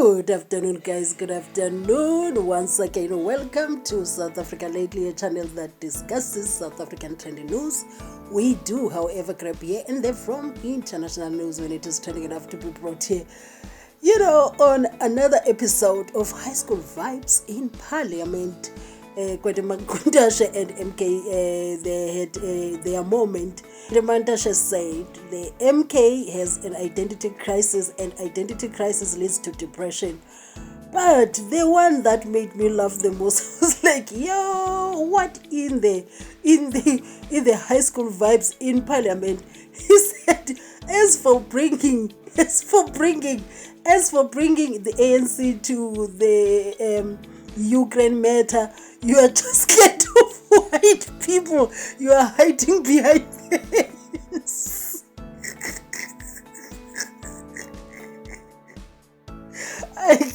Good afternoon, guys. Good afternoon. Once again, welcome to South Africa Lately, a channel that discusses South African trending news. We do, however, grab here and there from international news when it is trending enough to be brought here. On another episode of High School Vibes in Parliament. Gwede, Mantashe and MK, they had their moment. Mantashe said the MK has an identity crisis, and identity crisis leads to depression. But the one that made me laugh the most was like, yo, what in the High School Vibes in Parliament? He said, as for bringing the ANC to the Ukraine matter, you are just scared of white people. You are hiding behind this.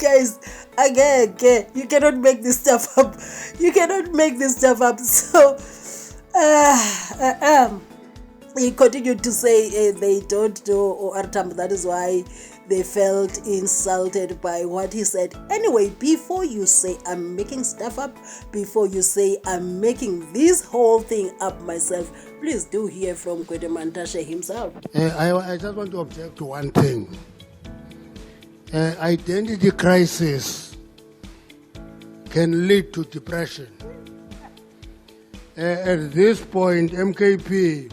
Guys, again, you cannot make this stuff up. So, he continued to say they don't know Artam. That is why they felt insulted by what he said. Anyway, before you say I'm making stuff up, before you say I'm making this whole thing up myself, please do hear from Gwede Mantashe himself. I just want to object to one thing. Identity crisis can lead to depression. At this point, MKP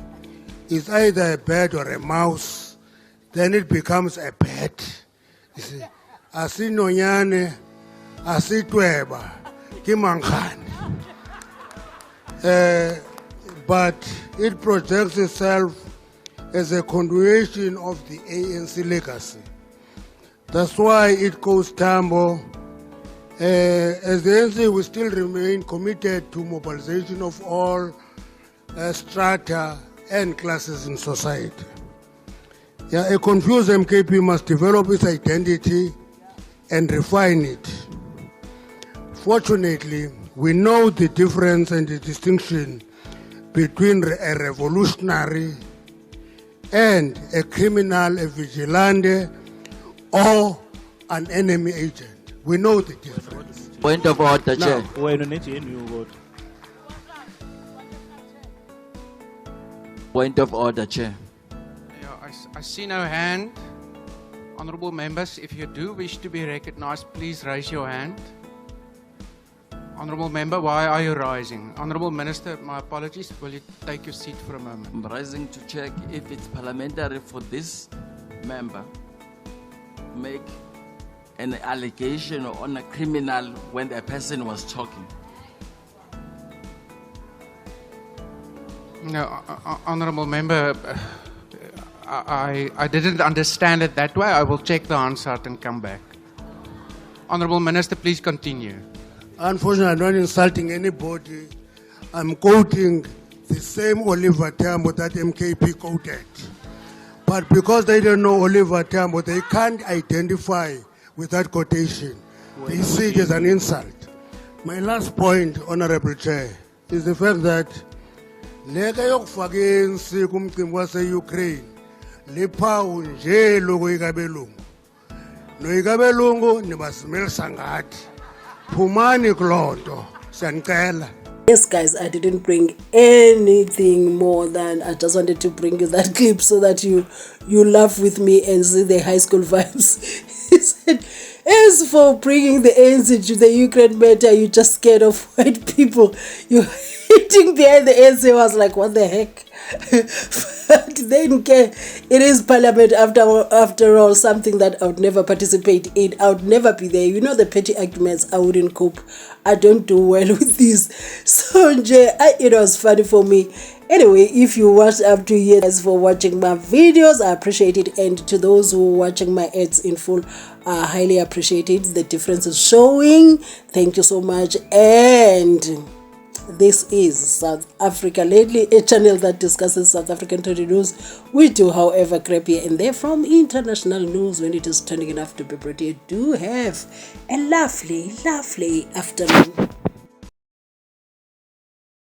is either a bird or a mouse. Then it becomes a pet. You see, asinonyane, asitweba, kimankhane. But it projects itself as a continuation of the ANC legacy. That's why it goes tambo. As the ANC, we still remain committed to mobilization of all strata and classes in society. A confused MKP must develop its identity and refine it. Fortunately, we know the difference and the distinction between a revolutionary and a criminal, a vigilante, or an enemy agent. We know the difference. Point of order, Chair. Point of order, Chair. I see no hand. Honourable members, if you do wish to be recognised, please raise your hand. Honourable member, why are you rising? Honourable Minister, my apologies. Will you take your seat for a moment? I'm rising to check if it's parliamentary for this member to make an allegation on a criminal when a person was talking. No, Honourable member, I didn't understand it that way. I will check the Hansard and come back. Honourable Minister, please continue. Unfortunately, I'm not insulting anybody. I'm quoting the same Oliver Tambo that MKP quoted. But because they don't know Oliver Tambo, they can't identify with that quotation. They see it as an insult. My last point, Honourable Chair, is the fact that leka yokufaka ANC kumcimbi wase-Ukraine liphawu nje lokuyikabelungu noyikabelungu nibazimelisa ngathi phumani kulonto siyanicela. Yes, guys, I didn't bring anything more than I just wanted to bring you that clip so that you laugh with me and see the high school vibes. He said, as for bringing the ANC to the Ukraine matter, you just scared of white people. You're hitting behind the ANC. I was like, what the heck? But then it is Parliament after all, something that I would never participate in. I would never be there. The petty arguments, I wouldn't cope. I don't do well with this. So it was funny for me. Anyway, if you watched up to here, thanks for watching my videos. I appreciate it. And to those who are watching my ads in full, I highly appreciate it. The difference is showing. Thank you so much. And this is South Africa Lately, a channel that discusses South African trending news. We do, however, grab here and there from international news when it is trending enough to be brought here. Do have a lovely, lovely afternoon.